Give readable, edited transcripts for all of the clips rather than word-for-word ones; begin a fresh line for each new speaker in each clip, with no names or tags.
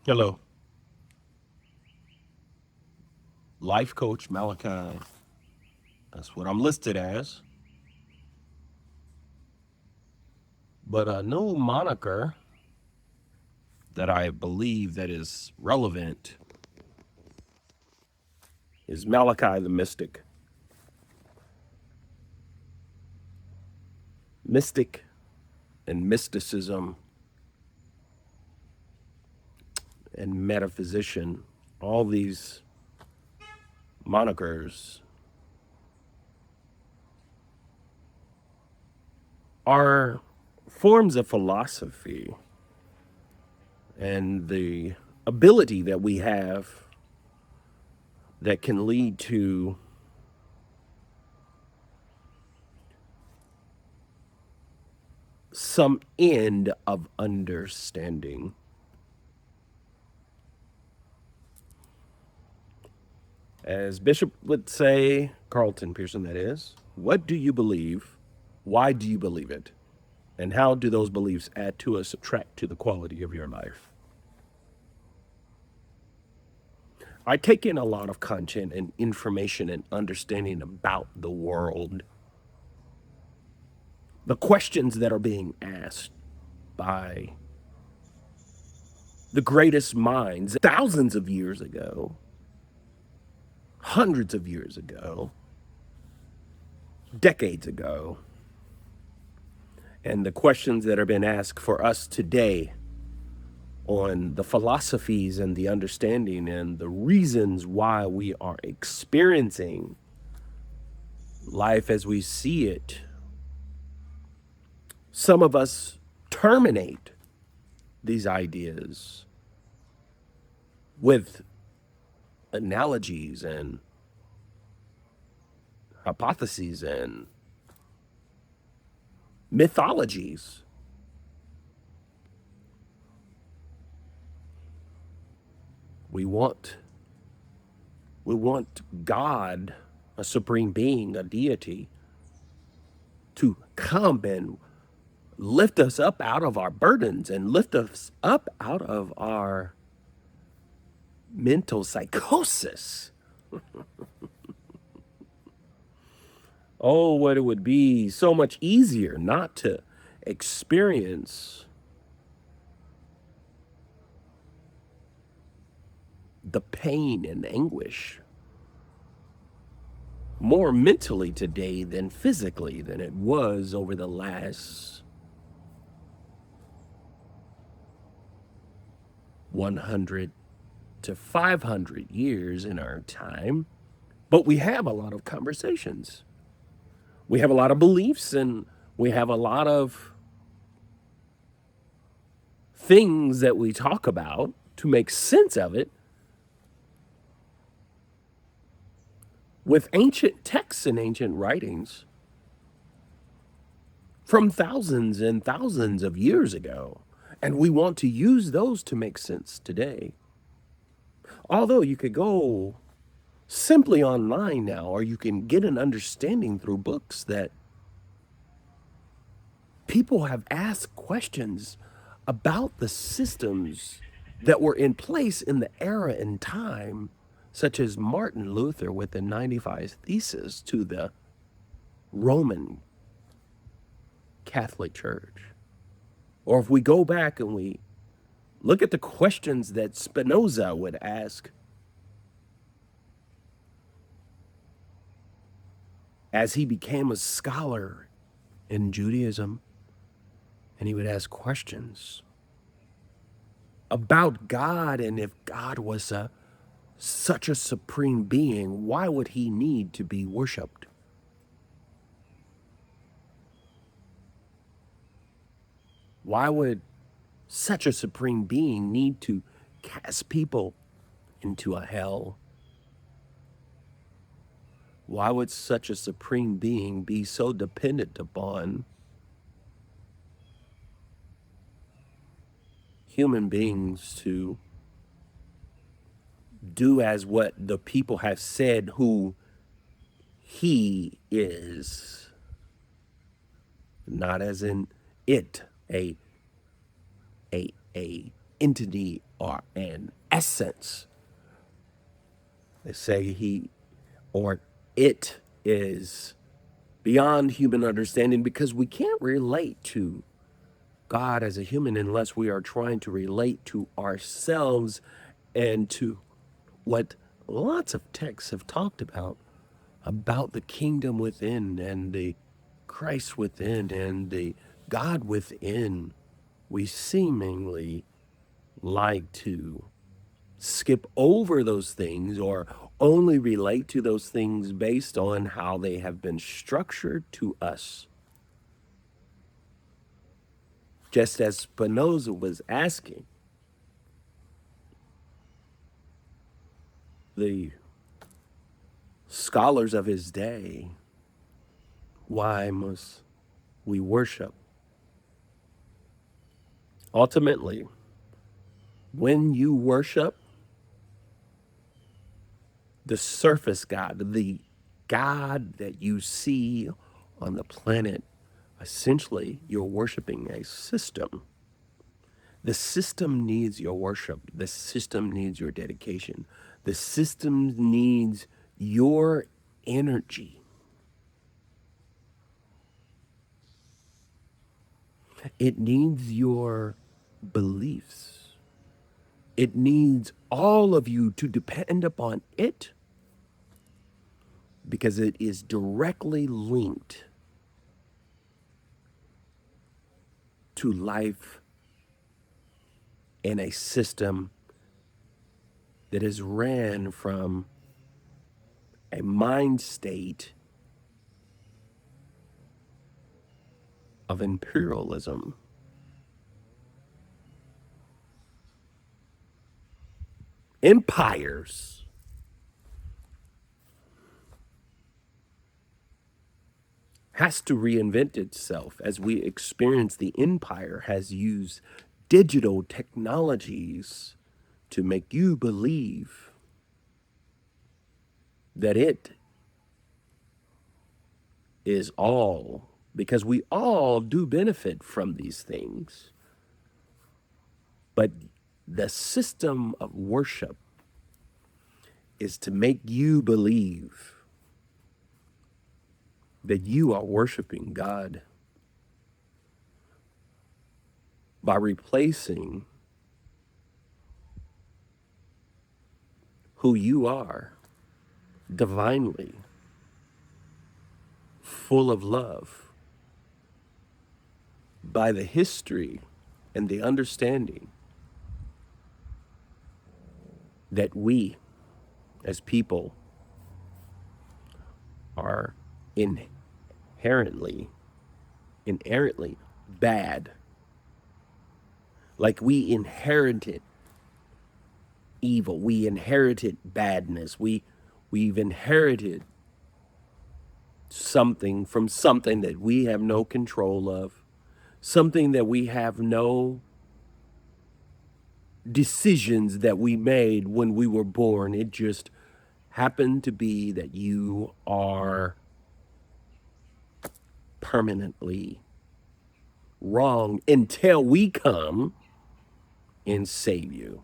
Hello, life coach Malachi. That's what I'm listed as. But a new moniker that I believe that is relevant is Malachi the Mystic. Mystic and mysticism and metaphysician, all these monikers are forms of philosophy and the ability that we have that can lead to some end of understanding. As Bishop would say, Carlton Pearson, that is, what do you believe? Why do you believe it? And how do those beliefs add to or subtract to the quality of your life? I take in a lot of content and information and understanding about the world. The questions that are being asked by the greatest minds thousands of years ago, hundreds of years ago, decades ago, and the questions that are being asked for us today on the philosophies and the understanding and the reasons why we are experiencing life as we see it. Some of us terminate these ideas with analogies and hypotheses and mythologies. We want we want God, a supreme being, a deity, to come and lift us up out of our burdens and lift us up out of our mental psychosis. Oh, what it would be so much easier not to experience the pain and anguish more mentally today than physically than it was over the last 100 to 500 years in our time. But we have a lot of conversations. We have a lot of beliefs and we have a lot of things that we talk about to make sense of it with ancient texts and ancient writings from thousands and thousands of years ago. And we want to use those to make sense today. Although you could go simply online now, or you can get an understanding through books that people have asked questions about the systems that were in place in the era and time, such as Martin Luther with the 95 Theses to the Roman Catholic Church. Or if we go back and we look at the questions that Spinoza would ask as he became a scholar in Judaism, and he would ask questions about God, and if God was such a supreme being, why would he need to be worshiped? Why would such a supreme being need to cast people into a hell? Why would such a supreme being be so dependent upon human beings to do as what the people have said who he is? Not as in it, a entity or an essence. They say he or it is beyond human understanding because we can't relate to God as a human unless we are trying to relate to ourselves and to what lots of texts have talked about the kingdom within and the Christ within and the God within. We seemingly like to skip over those things or only relate to those things based on how they have been structured to us. Just as Spinoza was asking, the scholars of his day, why must we worship? Ultimately, when you worship the surface God, the God that you see on the planet, essentially you're worshiping a system. The system needs your worship. The system needs your dedication. The system needs your energy. It needs your beliefs. It needs all of you to depend upon it because it is directly linked to life in a system that is ran from a mind state of imperialism. Empires has to reinvent itself as we experience the empire has used digital technologies to make you believe that it is all because we all do benefit from these things. But the system of worship is to make you believe that you are worshiping God by replacing who you are divinely, full of love, by the history and the understanding that we as people are inherently bad. Like we inherited evil, we inherited badness, we've inherited something from something that we have no control of, something that we have no decisions that we made when we were born. It just happened to be that you are permanently wrong until we come and save you.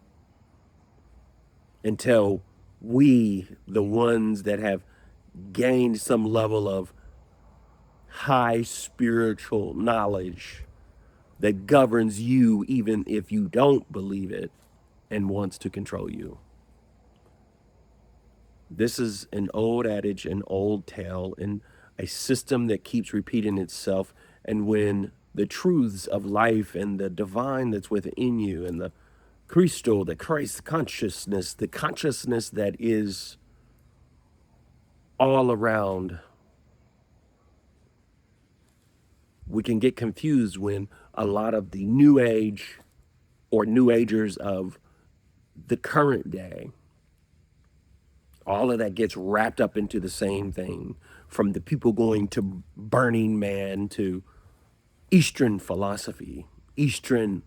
Until we, the ones that have gained some level of high spiritual knowledge that governs you, even if you don't believe it and wants to control you. This is an old adage, an old tale, and a system that keeps repeating itself. And when the truths of life and the divine that's within you and the Christo, the Christ consciousness, the consciousness that is all around, we can get confused when a lot of the new age or new agers of the current day, all of that gets wrapped up into the same thing, from the people going to Burning Man to Eastern philosophy, Eastern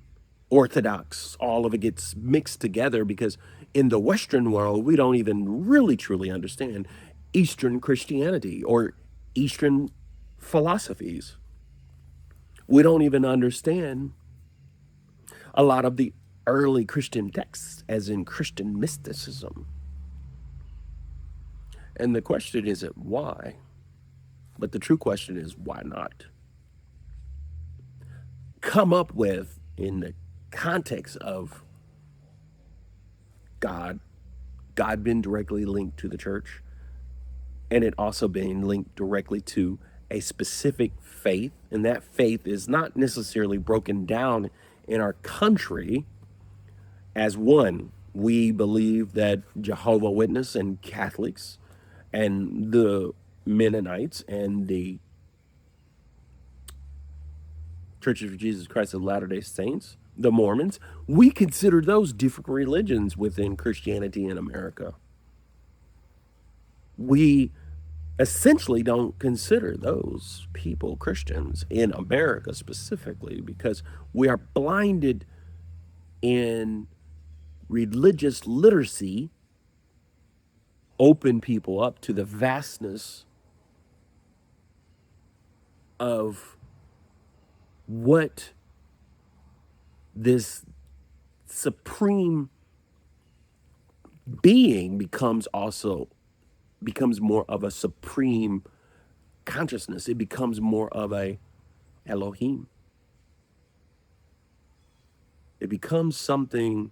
Orthodox. All of it gets mixed together because in the Western world, we don't even really truly understand Eastern Christianity or Eastern philosophies. We don't even understand a lot of the early Christian texts, as in Christian mysticism. And the question isn't why, but the true question is why not? Come up with, in the context of God, God being directly linked to the church, and it also being linked directly to a specific faith. And that faith is not necessarily broken down in our country as one. We believe that Jehovah's Witness and Catholics and the Mennonites and the Churches of Jesus Christ of Latter-day Saints, the Mormons, we consider those different religions within Christianity in America. We essentially don't consider those people Christians in America specifically because we are blinded in religious literacy, open people up to the vastness of what this supreme being becomes more of a supreme consciousness. It becomes more of a Elohim. It becomes something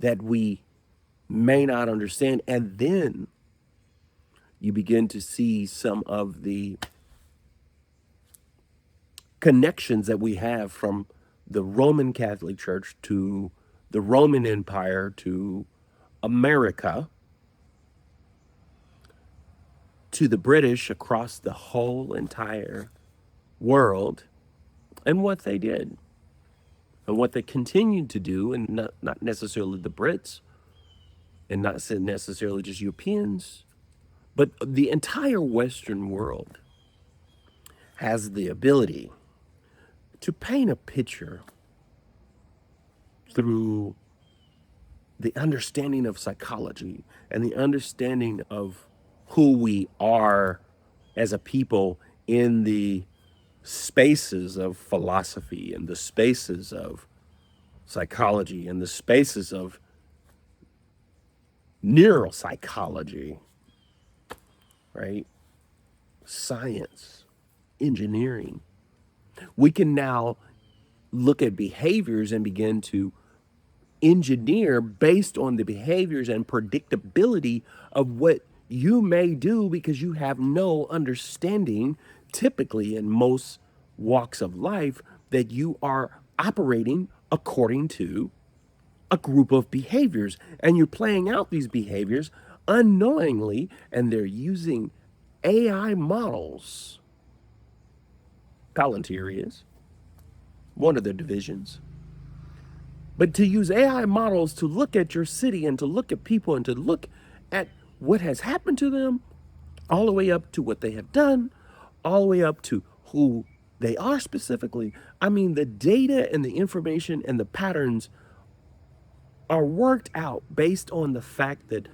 that we may not understand. And then you begin to see some of the connections that we have from the Roman Catholic Church to the Roman Empire to America to the British across the whole entire world, and what they did and what they continued to do, and not necessarily the Brits and not necessarily just Europeans, but the entire Western world has the ability to paint a picture through the understanding of psychology and the understanding of who we are as a people in the spaces of philosophy and the spaces of psychology and the spaces of neuropsychology, right? Science, engineering. We can now look at behaviors and begin to engineer based on the behaviors and predictability of what you may do because you have no understanding, typically in most walks of life, that you are operating according to a group of behaviors and you're playing out these behaviors unknowingly, and they're using AI models. Palantir is one of the divisions. But to use AI models to look at your city and to look at people and to look at what has happened to them, all the way up to what they have done, all the way up to who they are specifically. I mean, the data and the information and the patterns are worked out based on the fact that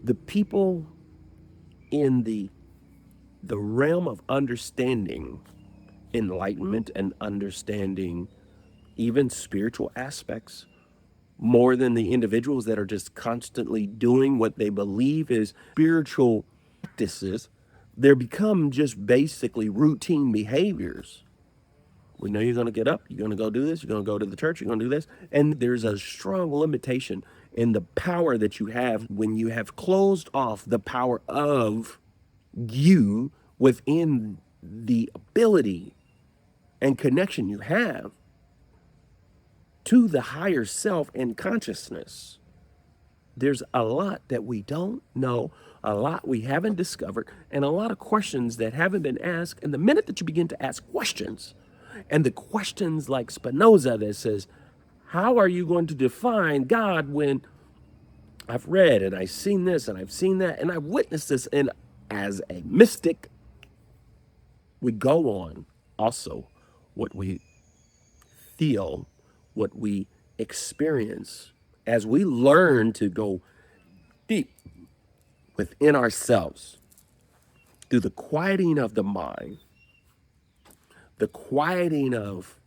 the people in the realm of understanding enlightenment and understanding even spiritual aspects more than the individuals that are just constantly doing what they believe is spiritual practices. They become just basically routine behaviors. We know you're going to get up, you're going to go do this, you're going to go to the church, you're going to do this. And there's a strong limitation in the power that you have when you have closed off the power of you within the ability and connection you have to the higher self and consciousness. There's a lot that we don't know, a lot we haven't discovered, and a lot of questions that haven't been asked. And the minute that you begin to ask questions, and the questions like Spinoza that says, how are you going to define God when I've read and I've seen this and I've seen that and I've witnessed this? And as a mystic, we go on also what we feel, what we experience as we learn to go deep within ourselves through the quieting of the mind, the quieting of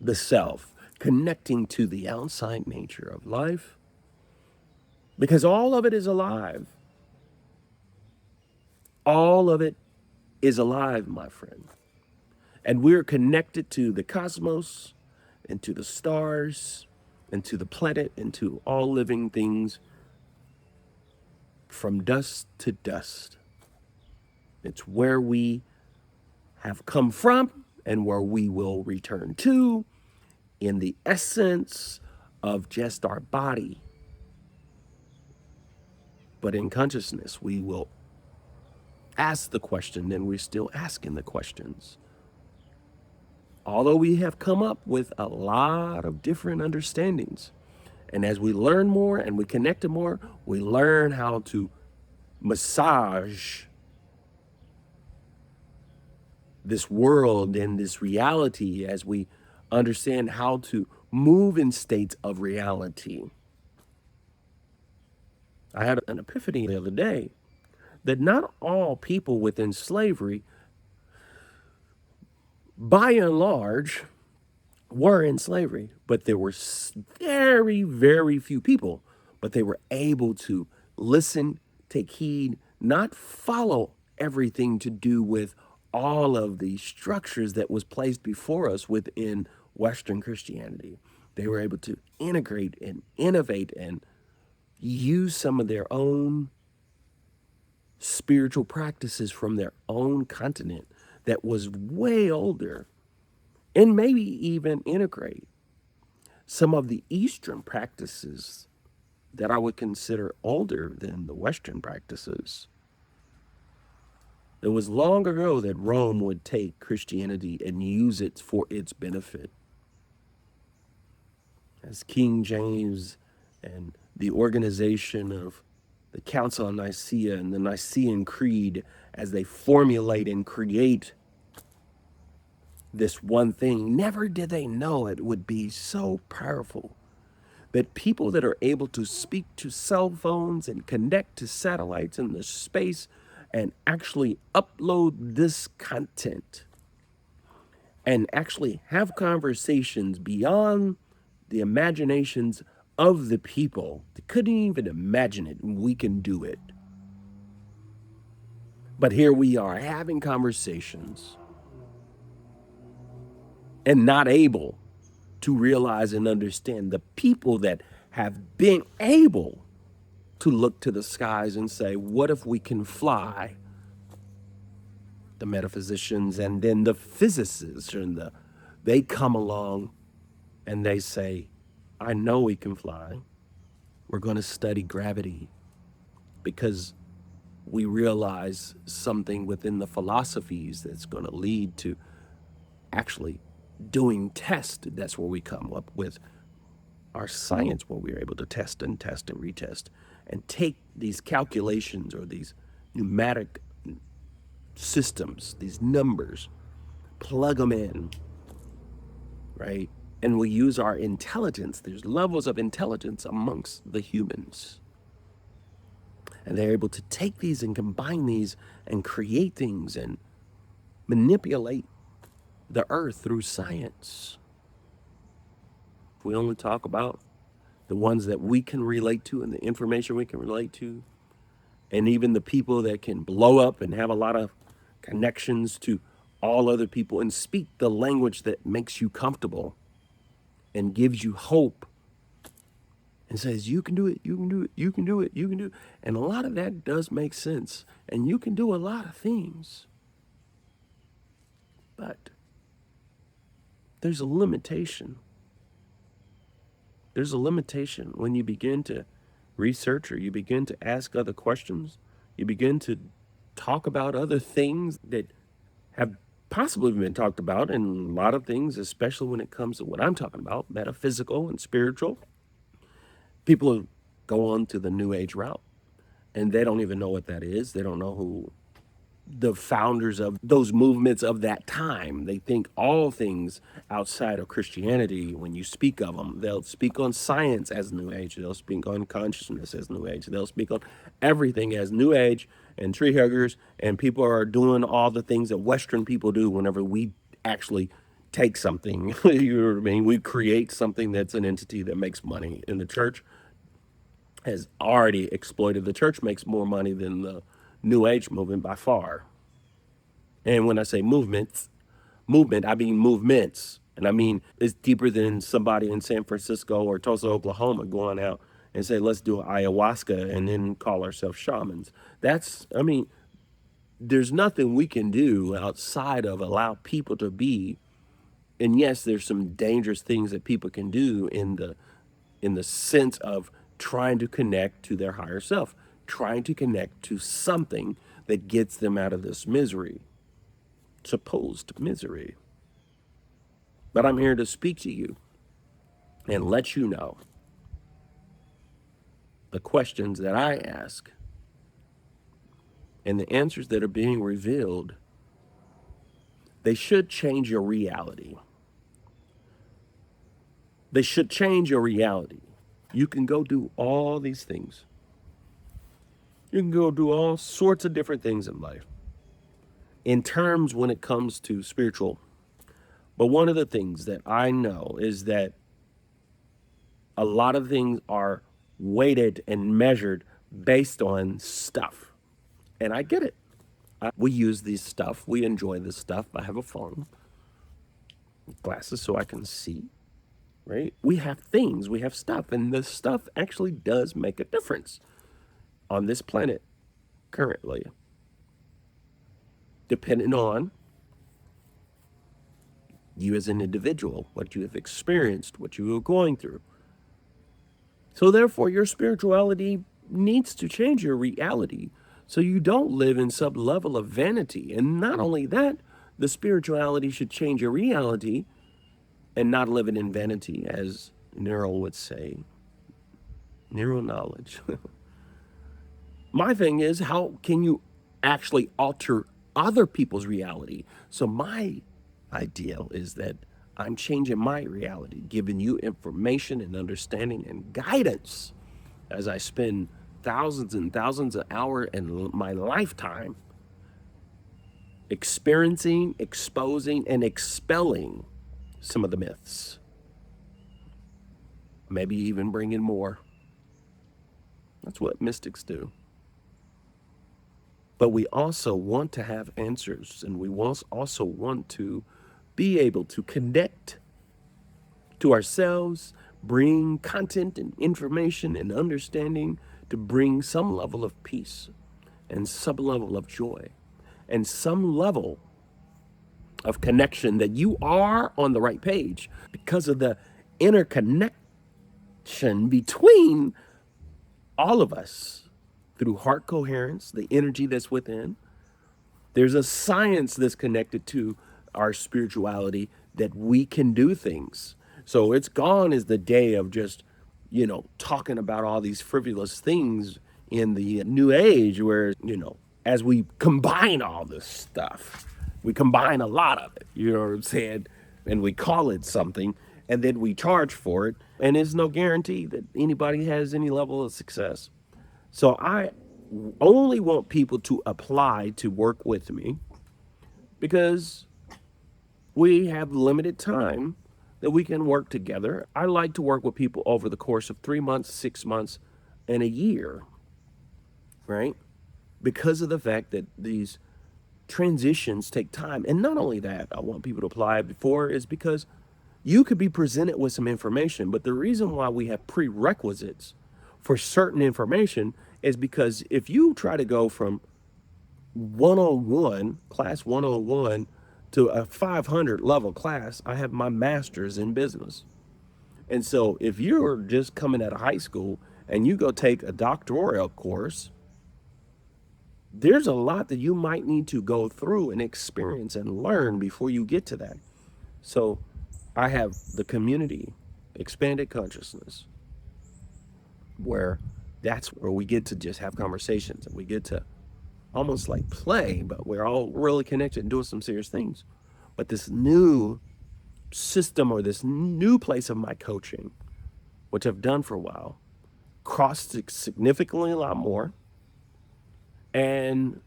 the self, connecting to the outside nature of life, because all of it is alive. All of it is alive, my friend. And we're connected to the cosmos and to the stars and to the planet and to all living things from dust to dust. It's where we have come from and where we will return to in the essence of just our body. But in consciousness, we will ask the question, and we're still asking the questions. Although we have come up with a lot of different understandings, and as we learn more and we connect more, we learn how to massage this world and this reality as we understand how to move in states of reality. I had an epiphany the other day that not all people within slavery, by and large, were in slavery, but there were very, very few people, but they were able to listen, take heed, not follow everything to do with all of the structures that was placed before us within Western Christianity. They were able to integrate and innovate and use some of their own spiritual practices from their own continent that was way older, and maybe even integrate some of the Eastern practices that I would consider older than the Western practices. It was long ago that Rome would take Christianity and use it for its benefit. As King James and the organization of the Council of Nicaea and the Nicene Creed, as they formulate and create this one thing, never did they know it would be so powerful that people that are able to speak to cell phones and connect to satellites in the space and actually upload this content and actually have conversations beyond the imaginations of the people. They couldn't even imagine it, and we can do it. But here we are having conversations and not able to realize and understand the people that have been able to look to the skies and say, what if we can fly? The metaphysicians and then the physicists and they come along and they say, I know we can fly. We're going to study gravity because we realize something within the philosophies that's going to lead to actually doing tests. That's where we come up with our science, where we're able to test and retest and take these calculations or these pneumatic systems, these numbers, plug them in, right? And we use our intelligence. There's levels of intelligence amongst the humans. And they're able to take these and combine these and create things and manipulate the earth through science. We only talk about the ones that we can relate to and the information we can relate to, and even the people that can blow up and have a lot of connections to all other people and speak the language that makes you comfortable and gives you hope and says, you can do it, you can do it, you can do it, you can do it. And a lot of that does make sense. And you can do a lot of things. But there's a limitation. There's a limitation when you begin to research or you begin to ask other questions. You begin to talk about other things that have possibly been talked about, and a lot of things, especially when it comes to what I'm talking about, metaphysical and spiritual. People go on to the New Age route, and they don't even know what that is. They don't know who the founders of those movements of that time. They think all things outside of Christianity, when you speak of them, they'll speak on science as New Age. They'll speak on consciousness as New Age. They'll speak on everything as New Age and tree huggers. And people are doing all the things that Western people do whenever we actually take something, you know what I mean? We create something that's an entity that makes money. And the church has already exploited. The church makes more money than the New Age movement by far. And when I say movement, I mean movements. And I mean, it's deeper than somebody in San Francisco or Tulsa, Oklahoma going out and say, let's do ayahuasca and then call ourselves shamans. I mean, there's nothing we can do outside of allow people to be. And yes, there's some dangerous things that people can do in the sense of trying to connect to their higher self, trying to connect to something that gets them out of this misery, supposed misery. But I'm here to speak to you and let you know the questions that I ask and the answers that are being revealed. They should change your reality. They should change your reality. You can go do all these things. You can go do all sorts of different things in life in terms when it comes to spiritual. But one of the things that I know is that a lot of things are weighted and measured based on stuff. And I get it. We use this stuff. We enjoy this stuff. I have a phone, glasses so I can see, right? We have things, we have stuff, and this stuff actually does make a difference on this planet currently, depending on you as an individual, what you have experienced, what you are going through. So therefore, your spirituality needs to change your reality so you don't live in some level of vanity. And not only that, the spirituality should change your reality and not living in vanity, as Neural would say. Neural knowledge. My thing is, how can you actually alter other people's reality? So my ideal is that I'm changing my reality, giving you information and understanding and guidance as I spend thousands and thousands of hours in my lifetime experiencing, exposing, and expelling some of the myths. Maybe even bring in more. That's what mystics do. But we also want to have answers, and we also want to be able to connect to ourselves, bring content and information and understanding to bring some level of peace and some level of joy and some level of connection that you are on the right page because of the interconnection between all of us through heart coherence, the energy that's within. There's a science that's connected to our spirituality that we can do things. So it's gone is the day of just, talking about all these frivolous things in the new age where, as we combine all this stuff, we combine a lot of it, you know what I'm saying? And we call it something and then we charge for it. And there's no guarantee that anybody has any level of success. So I only want people to apply to work with me because we have limited time that we can work together. I like to work with people over the course of 3 months, 6 months, and a year, right? Because of the fact that these transitions take time. And not only that, I want people to apply before is because you could be presented with some information, but the reason why we have prerequisites for certain information is because if you try to go from one-on-one, class one-on-one, to a 500 level class, I have my master's in business. And so if you're just coming out of high school and you go take a doctoral course, there's a lot that you might need to go through and experience and learn before you get to that. So I have the community, expanded consciousness, where that's where we get to just have conversations and we get to almost like play, but we're all really connected and doing some serious things. But this new system or this new place of my coaching, which I've done for a while, costs significantly a lot more. And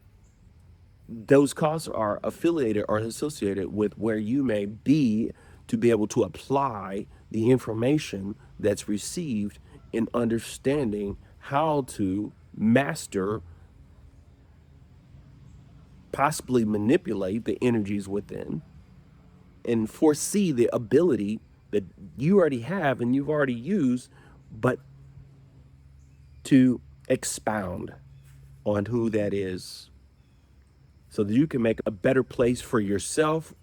those costs are affiliated or associated with where you may be to be able to apply the information that's received in understanding how to master, possibly manipulate the energies within, and foresee the ability that you already have and you've already used, but to expound on who that is so that you can make a better place for yourself.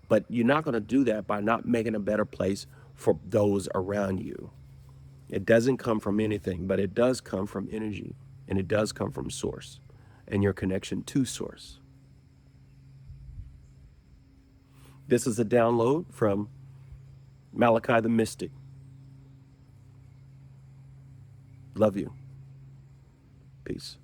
But you're not going to do that by not making a better place for those around you. It doesn't come from anything, but it does come from energy, and it does come from source and your connection to source. This is a download from Malachi the Mystic. Love you. Peace.